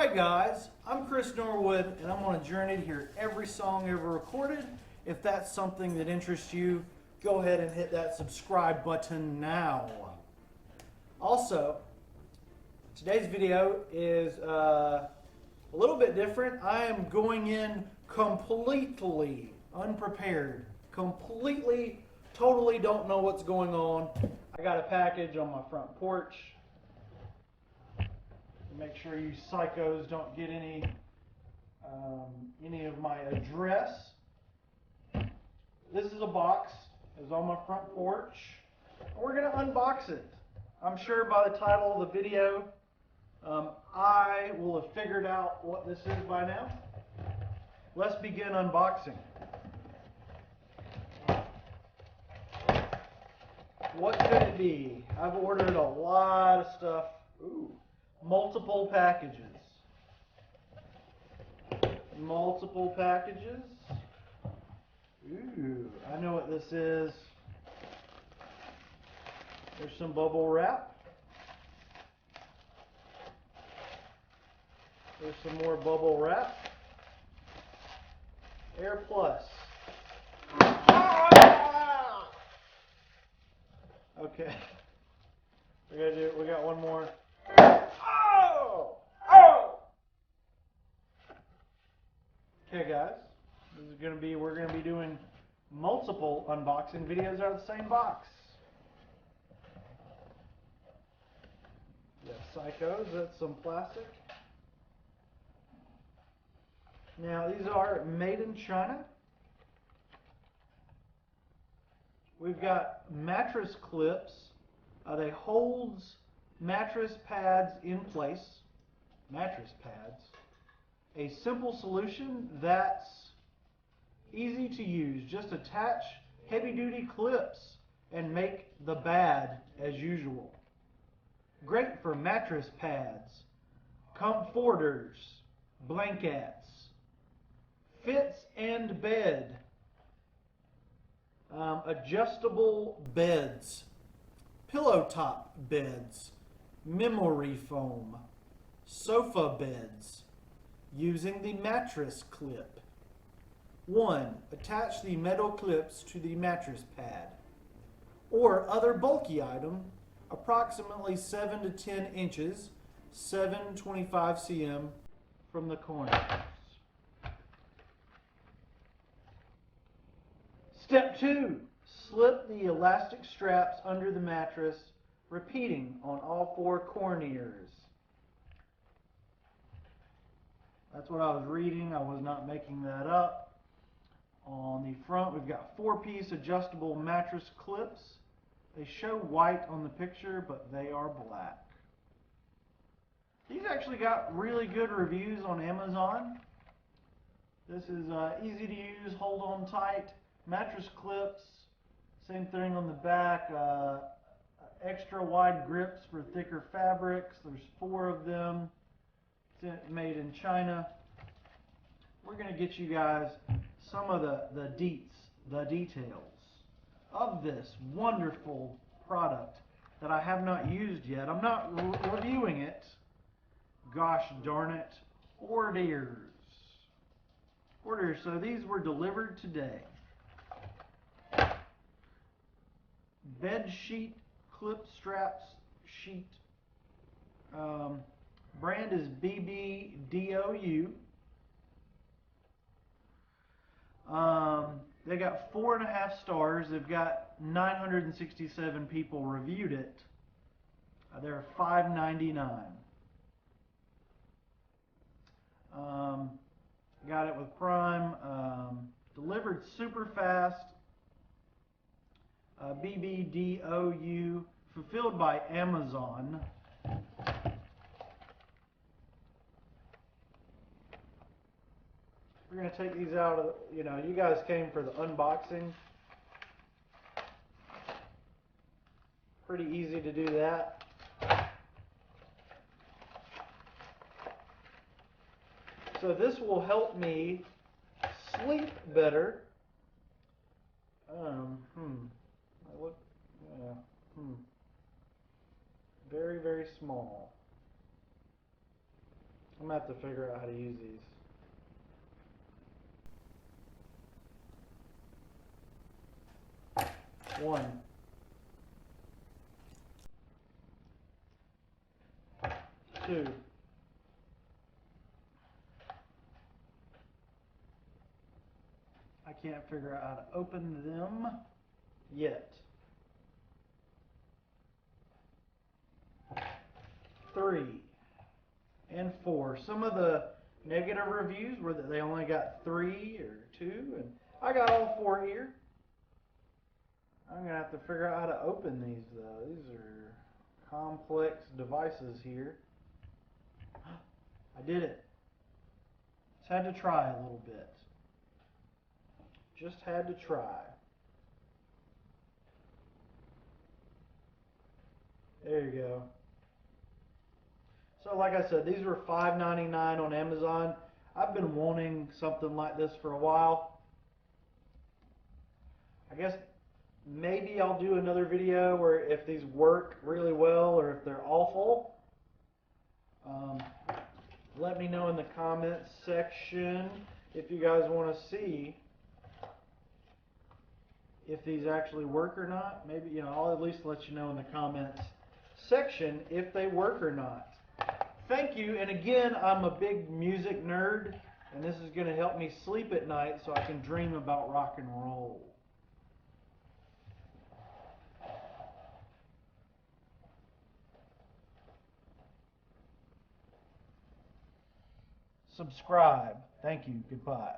Hi guys, I'm Chris Norwood and I'm on a journey to hear every song ever recorded. If that's something that interests you, go ahead and hit that subscribe button now. Also, today's video is a little bit different. I am going in completely unprepared, totally don't know what's going on. I got a package on my front porch. Make sure you psychos don't get any of my address. This is a box. It's on my front porch. We're going to unbox it. I'm sure by the title of the video, I will have figured out what this is by now. Let's begin unboxing. What could it be? I've ordered a lot of stuff. Ooh. Multiple packages. Multiple packages. Ooh, I know what this is. There's some bubble wrap. There's some more bubble wrap. Air Plus. Ah! Okay. We got one more. Okay guys, we're gonna be doing multiple unboxing videos out of the same box. Yeah, psychos, that's some plastic. Now these are made in China. We've got mattress clips. They holds mattress pads in place. Mattress pads. A simple solution that's easy to use. Just attach heavy-duty clips and make the bed as usual. Great for mattress pads, comforters, blankets, fits and bed, adjustable beds, pillow top beds, memory foam, sofa beds. Using the mattress clip. 1. Attach the metal clips to the mattress pad or other bulky item approximately 7 to 10 inches, 7.25 cm from the corners. Step 2. Slip the elastic straps under the mattress, repeating on all 4 corners. That's what I was reading. I was not making that up. On the front, we've got 4-piece adjustable mattress clips. They show white on the picture, but they are black. These actually got really good reviews on Amazon. This is easy to use, hold on tight. Mattress clips, same thing on the back. Extra wide grips for thicker fabrics. There's 4 of them. Made in China. We're going to get you guys some of the details of this wonderful product that I have not used yet. I'm not reviewing it. Gosh darn it. Orders. So these were delivered today. Bed sheet, clip straps sheet. Brand is BBDOU. They got 4.5 stars. They've got 967 people reviewed it. They're $5.99. Got it with Prime. Delivered super fast. BBDOU. Fulfilled by Amazon. We're going to take these out of, you guys came for the unboxing. Pretty easy to do that. So this will help me sleep better. Very, very small. I'm I'm going to have to figure out how to use these. One. Two. I can't figure out how to open them yet. 3 and 4. Some of the negative reviews were that they only got 3 or 2, and I got all 4 here. I'm going to have to figure out how to open these though. These are complex devices here. I did it. Just had to try a little bit. Just had to try. There you go. So like I said, these were $5.99 on Amazon. I've been wanting something like this for a while. I guess maybe I'll do another video where if these work really well or if they're awful. Let me know in the comments section if you guys want to see if these actually work or not. Maybe, you know, I'll at least let you know in the comments section if they work or not. Thank you, and again, I'm a big music nerd, and this is going to help me sleep at night so I can dream about rock and roll. Subscribe. Thank you. Goodbye.